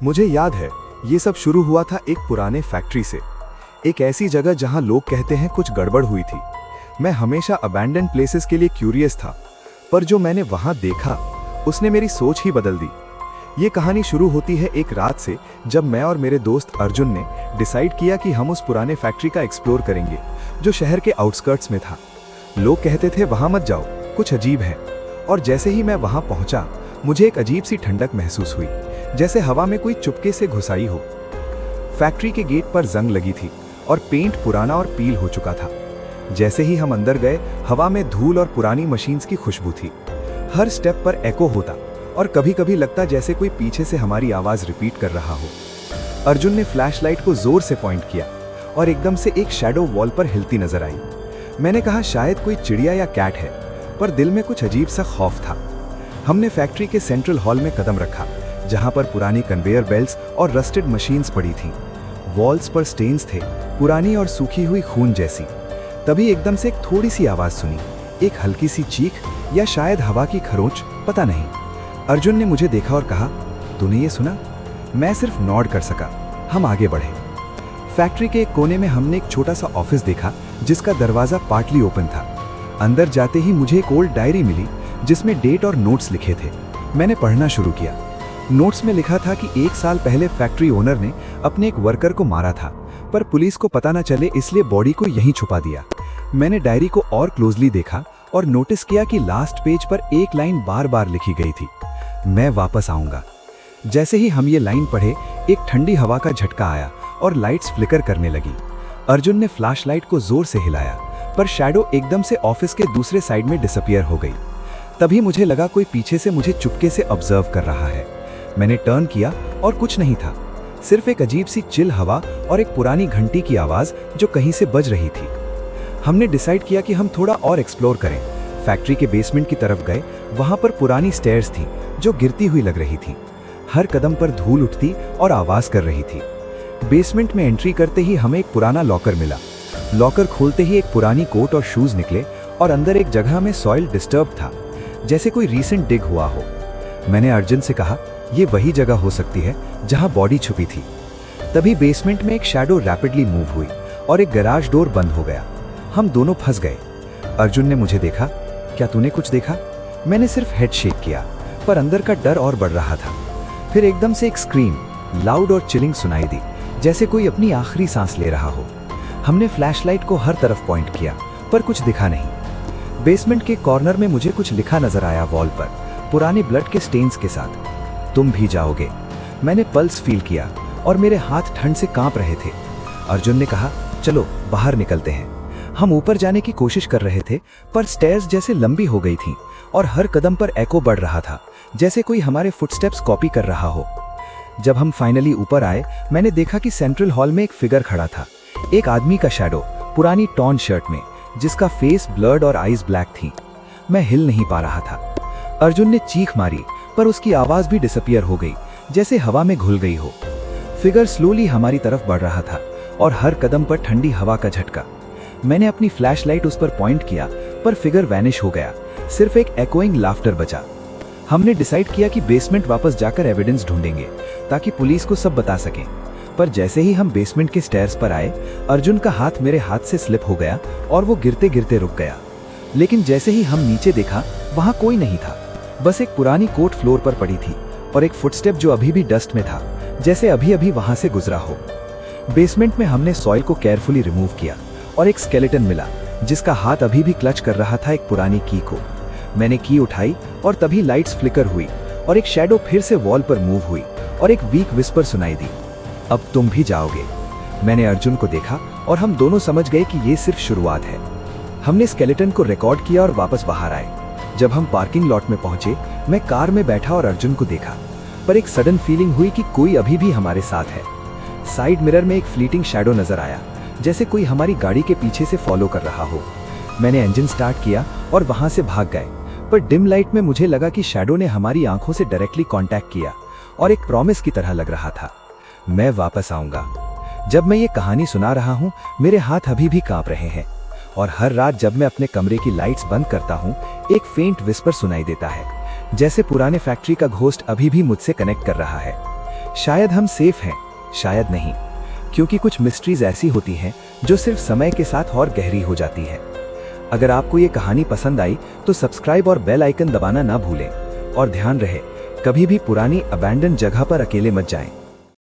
मुझे याद है, ये सब शुरू हुआ था एक पुराने फैक्ट्री से। एक ऐसी जगह जहां लोग कहते हैं कुछ गड़बड़ हुई थी। मैं हमेशा अबैंडन्ड प्लेसेस के लिए क्यूरियस था, पर जो मैंने वहां देखा उसने मेरी सोच ही बदल दी। ये कहानी शुरू होती है एक रात से, जब मैं और मेरे दोस्त अर्जुन ने डिसाइड किया कि हम उस पुराने फैक्ट्री का एक्सप्लोर करेंगे, जो शहर के आउटस्कर्ट्स में था। लोग कहते थे वहां मत जाओ, कुछ अजीब है। और जैसे ही मैं वहां पहुंचा, मुझे एक अजीब सी ठंडक महसूस हुई, जैसे हवा में कोई चुपके से घुसाई हो। फैक्ट्री के गेट पर जंग लगी थी और पेंट पुराना और पील हो चुका था। जैसे ही हम अंदर गए, हवा में धूल और पुरानी मशीन्स की खुशबू थी। हर स्टेप पर एको होता और कभी कभी लगता जैसे कोई पीछे से हमारी आवाज रिपीट कर रहा हो। अर्जुन ने फ्लैशलाइट को जोर से पॉइंट किया और एकदम से एक शैडो वॉल पर हिलती नजर आई। मैंने कहा शायद कोई चिड़िया या कैट है, पर दिल में कुछ अजीब सा खौफ था। हमने फैक्ट्री के सेंट्रल हॉल में कदम रखा, जहां पर पुरानी कन्वेयर बेल्ट्स और रस्टेड मशीन्स पड़ी थीं। वॉल्स पर स्टेन्स थे, पुरानी और सूखी हुई खून जैसी। तभी एकदम से एक थोड़ी सी आवाज सुनी, एक हल्की सी चीख या शायद हवा की खरोंच, पता नहीं। अर्जुन ने मुझे देखा और कहा, तूने ये सुना? मैं सिर्फ नॉड कर सका। हम आगे बढ़े। फैक्ट्री के एक कोने में हमने एक छोटा सा ऑफिस देखा, जिसका दरवाजा पार्टली ओपन था। अंदर जाते ही मुझे एक ओल्ड डायरी मिली, जिसमें डेट और नोट्स लिखे थे। मैंने पढ़ना शुरू किया। नोट्स में लिखा था कि 1 साल पहले फैक्ट्री ओनर ने अपने एक वर्कर को मारा था, पर पुलिस को पता न चले इसलिए बॉडी को यहीं छुपा दिया। मैंने डायरी को और क्लोजली देखा और नोटिस किया कि लास्ट पेज पर एक लाइन बार बार लिखी गई थी, मैं वापस आऊंगा। जैसे ही हम ये लाइन पढ़े, एक ठंडी हवा का झटका आया और लाइट्स फ्लिकर करने लगी। अर्जुन ने फ्लैशलाइट को जोर से हिलाया, पर शैडो एकदम से ऑफिस के दूसरे साइड में डिसअपियर हो गई। तभी मुझे लगा कोई पीछे से मुझे चुपके से ऑब्जर्व कर रहा है। मैंने टर्न किया और कुछ नहीं था, सिर्फ एक अजीब सी चिल हवा और एक पुरानी घंटी की आवाज जो कहीं से बज रही थी। हमने डिसाइड किया कि हम थोड़ा और एक्सप्लोर करें। फैक्ट्री के बेसमेंट की तरफ गए। वहां पर पुरानी स्टेयर्स थी जो गिरती हुई लग रही थी। हर कदम पर धूल उठती और आवाज कर रही थी। बेसमेंट में एंट्री करते ही हमें एक पुराना लॉकर मिला। लॉकर खोलते ही एक पुरानी कोट और शूज निकले और अंदर एक जगह में सॉइल डिस्टर्ब था, जैसे कोई रीसेंट डिग हुआ हो। मैंने अर्जुन से कहा, ये वही जगह हो सकती है जहां बॉडी छुपी थी। तभी बेसमेंट में एक शैडो रैपिडली मूव हुई और एक गैराज डोर बंद हो गया। हम दोनों फंस गए। अर्जुन ने मुझे देखा, क्या तूने कुछ देखा? मैंने सिर्फ हेड शेक किया, पर अंदर का डर और बढ़ रहा था। फिर एकदम से एक स्क्रीम, लाउड और चिलिंग सुनाई दी, जैसे कोई अपनी आखिरी सांस ले रहा हो। हमने फ्लैशलाइट को हर तरफ पॉइंट किया, पर कुछ दिखा नहीं। बेसमेंट के कॉर्नर में मुझे कुछ लिखा नजर आया वॉल पर, पुराने ब्लड के स्टेन्स के साथ, तुम भी जाओगे। मैंने पल्स फील किया और मेरे हाथ ठंड से कांप रहे थे। अर्जुन ने कहा, चलो बाहर निकलते हैं। हम ऊपर जाने की कोशिश कर रहे थे, पर स्टेयर्स जैसे लंबी हो गई थीं और हर कदम पर एको बढ़ रहा था, जैसे कोई हमारे फुटस्टेप्स कॉपी कर रहा हो। जब हम फाइनली ऊपर आए, मैंने देखा कि सेंट्रल हॉल में एक फिगर खड़ा था, एक आदमी का शैडो, पुरानी टॉर्न शर्ट में, जिसका फेस ब्लर्ड और आईज ब्लैक थी। मैं हिल नहीं पा रहा था। अर्जुन ने चीख मारी, पर उसकी आवाज भी डिसअपियर हो गई, जैसे हवा में घुल गई हो। फिगर स्लोली हमारी तरफ बढ़ रहा था और हर कदम पर ठंडी हवा का झटका। मैंने अपनी फ्लैशलाइट उस पर पॉइंट किया, पर फिगर वैनिश हो गया, सिर्फ एक एकोइंग लाफ्टर बचा। हमने डिसाइड किया कि बेसमेंट वापस जाकर एविडेंस ढूंढेंगे, ताकि पुलिस को सब बता सकें। पर जैसे ही हम बेसमेंट के स्टेयर्स पर आए, अर्जुन का हाथ मेरे हाथ से स्लिप हो गया और वो गिरते गिरते रुक गया। लेकिन जैसे ही हम नीचे देखा, वहां कोई नहीं था, बस एक पुरानी कोट फ्लोर पर पड़ी थी और एक फुटस्टेप जो अभी भी डस्ट में था, जैसे अभी अभी वहां से गुजरा हो। बेसमेंट में हमने सॉइल को केयरफुली रिमूव किया और एक स्केलेटन मिला, जिसका हाथ अभी भी क्लच कर रहा था एक पुरानी की को। मैंने की उठाई और तभी लाइट्स फ्लिकर हुई और एक शैडो फिर से वॉल पर मूव हुई और एक वीक विस्पर सुनाई दी, अब तुम भी जाओगे। मैंने अर्जुन को देखा और हम दोनों समझ गए कि ये सिर्फ शुरुआत है। हमने स्केलेटन को रिकॉर्ड किया और वापस बाहर आए। जब हम पार्किंग लॉट में पहुंचे, मैं कार में बैठा और अर्जुन को देखा, पर एक सडन फीलिंग हुई कि कोई अभी भी हमारे साथ है। साइड मिरर में एक फ्लीटिंग शैडो नजर आया, जैसे कोई हमारी गाड़ी के पीछे से फॉलो कर रहा हो। मैंने इंजन स्टार्ट किया और वहां से भाग गए, पर डिम लाइट में मुझे लगा कि शैडो ने हमारी आंखों से डायरेक्टली कांटेक्ट किया और एक प्रॉमिस की तरह लग रहा था, मैं वापस आऊंगा। जब मैं ये कहानी सुना रहा हूँ, मेरे हाथ अभी भी कांप रहे हैं और हर रात जब मैं अपने कमरे की लाइट्स बंद करता हूँ, एक फेंट विस्पर सुनाई देता है, जैसे पुराने फैक्ट्री का घोस्ट अभी भी मुझसे कनेक्ट कर रहा है। शायद हम सेफ हैं, शायद नहीं, क्योंकि कुछ मिस्ट्रीज ऐसी होती हैं जो सिर्फ समय के साथ और गहरी हो जाती है। अगर आपको ये कहानी पसंद आई तो सब्सक्राइब और बेल आइकन दबाना ना भूलें और ध्यान रहे, कभी भी पुरानी अबैंडन जगह पर अकेले मत जाएं।